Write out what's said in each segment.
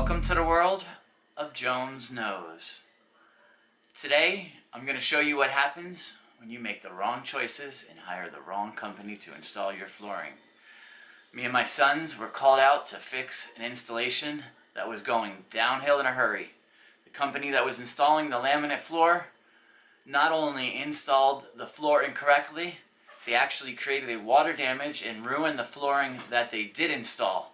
Welcome to the world of Jones Knows. Today, I'm going to show you what happens when you make the wrong choices and hire the wrong company to install your flooring. Me and my sons were called out to fix an installation that was going downhill in a hurry. The company that was installing the laminate floor not only installed the floor incorrectly, they actually created a water damage and ruined the flooring that they did install.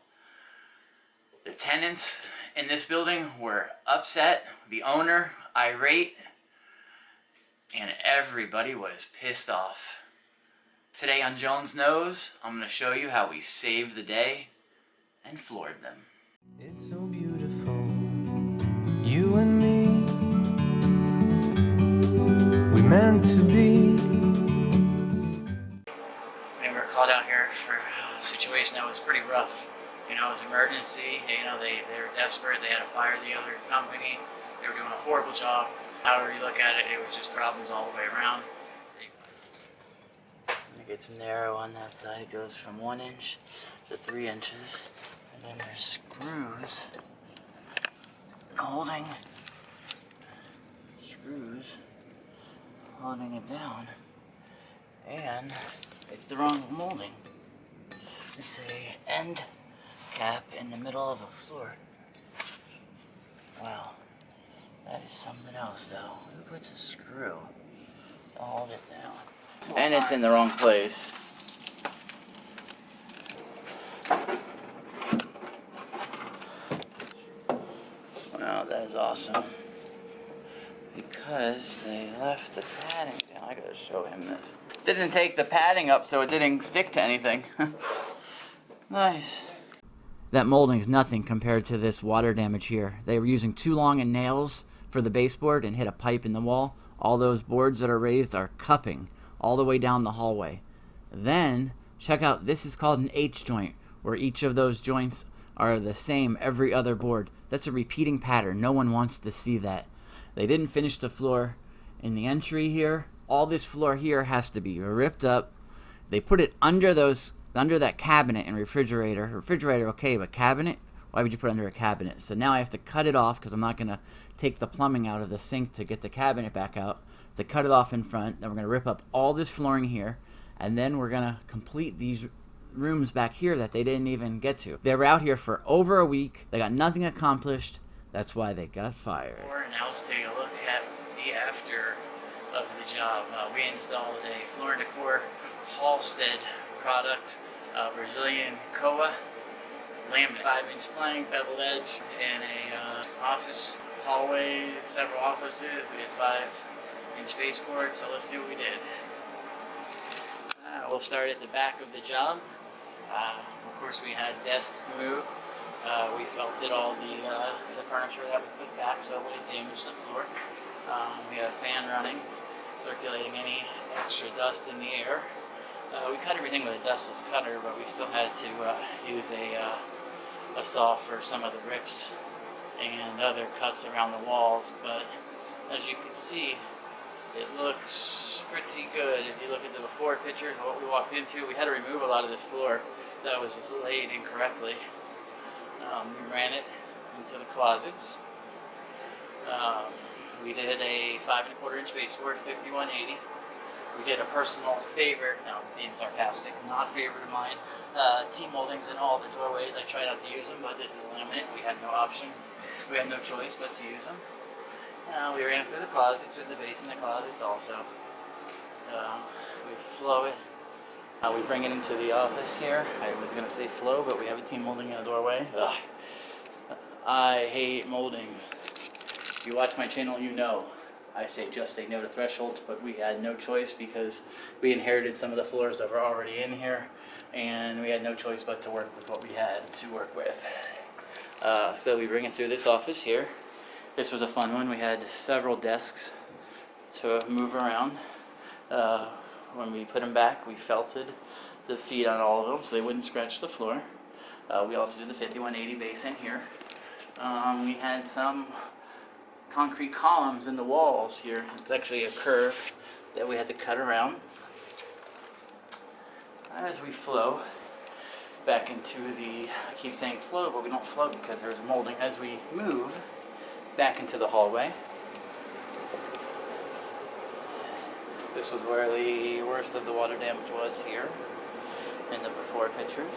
The tenants in this building were upset, the owner irate, and everybody was pissed off. Today on Jones Knows, I'm going to show you how we saved the day and floored them. It's so beautiful, you and me, we meant to be. We were called out here for a situation that was pretty rough. You know, it was an emergency. They were desperate. They had to fire the other company. They were doing a horrible job. However you look at it, it was just problems all the way around. It gets narrow on that side. It goes from 1 inch to 3 inches. And then there's screws holding it down. And it's the wrong molding. It's a end cap in the middle of a floor. Wow, that is something else though. Who puts a screw to hold it down? And it's in the wrong place. Wow, that is awesome. Because they left the padding down. I gotta show him this. Didn't take the padding up so it didn't stick to anything. Nice. That molding is nothing compared to this water damage here. They were using too long and nails for the baseboard and hit a pipe in the wall. All those boards that are raised are cupping all the way down the hallway. Then, check out, this is called an H joint, where each of those joints are the same every other board. That's a repeating pattern. No one wants to see that. They didn't finish the floor in the entry here. All this floor here has to be ripped up. They put it under that cabinet and refrigerator. Refrigerator, okay, but cabinet? Why would you put it under a cabinet? So now I have to cut it off because I'm not going to take the plumbing out of the sink to get the cabinet back out. To cut it off in front. Then we're going to rip up all this flooring here. And then we're going to complete these rooms back here that they didn't even get to. They were out here for over a week. They got nothing accomplished. That's why they got fired. Now let's take a look at the after of the job. We installed a Floor & Decor Halstead product, Brazilian Koa laminate, 5-inch plank, beveled edge, in a office hallway, several offices. We did 5-inch baseboard, so let's see what we did. We'll start at the back of the job. Of course, we had desks to move. We felted all the furniture that we put back so it wouldn't damage the floor. We have a fan running, circulating any extra dust in the air. We cut everything with a dustless cutter, but we still had to use a saw for some of the rips and other cuts around the walls. But as you can see, it looks pretty good. If you look at the before pictures of what we walked into, we had to remove a lot of this floor that was just laid incorrectly. We ran it into the closets. We did a 5¼ inch baseboard, 5180. We did a personal favorite, no, being sarcastic, not favorite of mine, T-moldings in all the doorways. I tried not to use them, but this is laminate. We had no option. We had no choice but to use them. We ran it through the closets, with the base in the closets also. We flow it. We bring it into the office here. I was going to say flow, but we have a T-molding in the doorway. Ugh. I hate moldings. If you watch my channel, you know. I just say no to thresholds, but we had no choice because we inherited some of the floors that were already in here, and we had no choice but to work with what we had to work with. So we bring it through this office here. This was a fun one. We had several desks to move around. When we put them back, we felted the feet on all of them so they wouldn't scratch the floor. We also did the 5180 base in here. We had some concrete columns in the walls here. It's actually a curve that we had to cut around. As we flow, back into the, I keep saying float, but we don't float because there's molding as we move back into the hallway. This was where the worst of the water damage was here in the before pictures.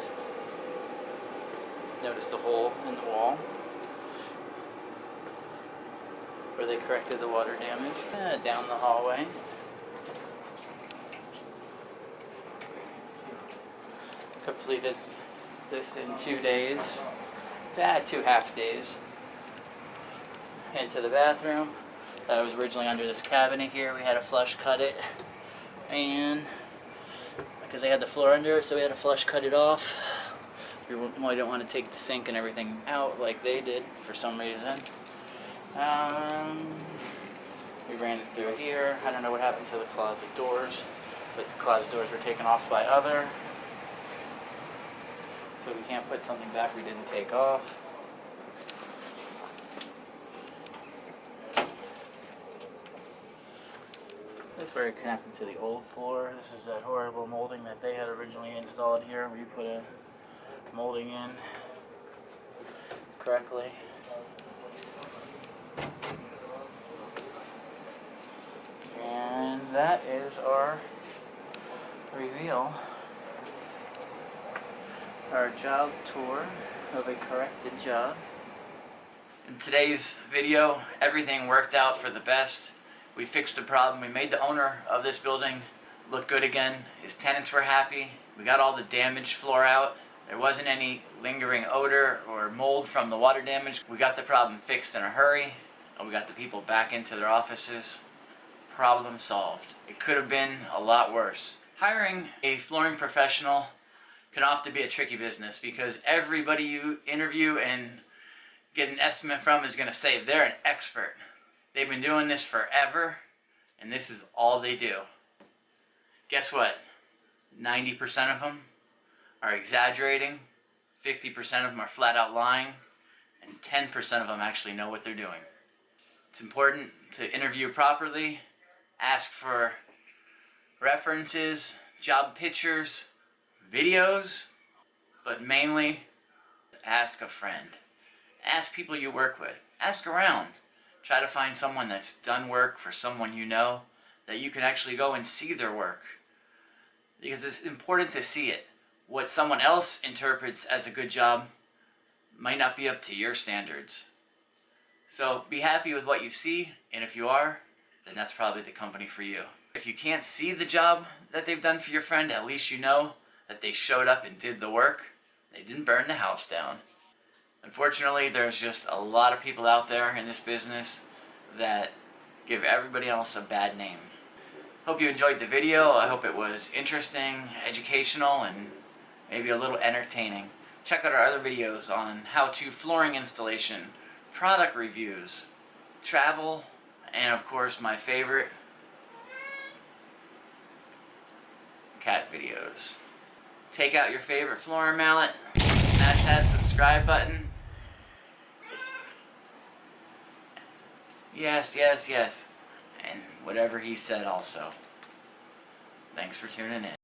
Let's notice the hole in the wall where they corrected the water damage. Down the hallway. Completed this in 2 days. 2 half days. Into the bathroom. That was originally under this cabinet here. We had to flush cut it, and because they had the floor under it, so we had to flush cut it off. We didn't want to take the sink and everything out like they did for some reason. We ran it through here. I don't know what happened to the closet doors, but the closet doors were taken off by other. So we can't put something back we didn't take off. This is where it connected to the old floor. This is that horrible molding that they had originally installed here. We put a molding in correctly. And that is our reveal. Our job tour of a corrected job. In today's video, everything worked out for the best. We fixed the problem. We made the owner of this building look good again. His tenants were happy. We got all the damaged floor out. There wasn't any lingering odor or mold from the water damage. We got the problem fixed in a hurry, and we got the people back into their offices. Problem solved. It could have been a lot worse. Hiring a flooring professional can often be a tricky business because everybody you interview and get an estimate from is going to say they're an expert. They've been doing this forever, and this is all they do. Guess what? 90% of them are exaggerating, 50% of them are flat out lying, and 10% of them actually know what they're doing. It's important to interview properly, ask for references, job pictures, videos, but mainly ask a friend. Ask people you work with. Ask around. Try to find someone that's done work for someone you know, that you can actually go and see their work. Because it's important to see it. What someone else interprets as a good job might not be up to your standards. So be happy with what you see, and if you are, then that's probably the company for you. If you can't see the job that they've done for your friend, at least you know that they showed up and did the work. They didn't burn the house down. Unfortunately, there's just a lot of people out there in this business that give everybody else a bad name. Hope you enjoyed the video. I hope it was interesting, educational, and maybe a little entertaining. Check out our other videos on how-to flooring installation, product reviews, travel, and of course my favorite, cat videos. Take out your favorite flooring mallet, smash that subscribe button. Yes, yes, yes. And whatever he said also. Thanks for tuning in.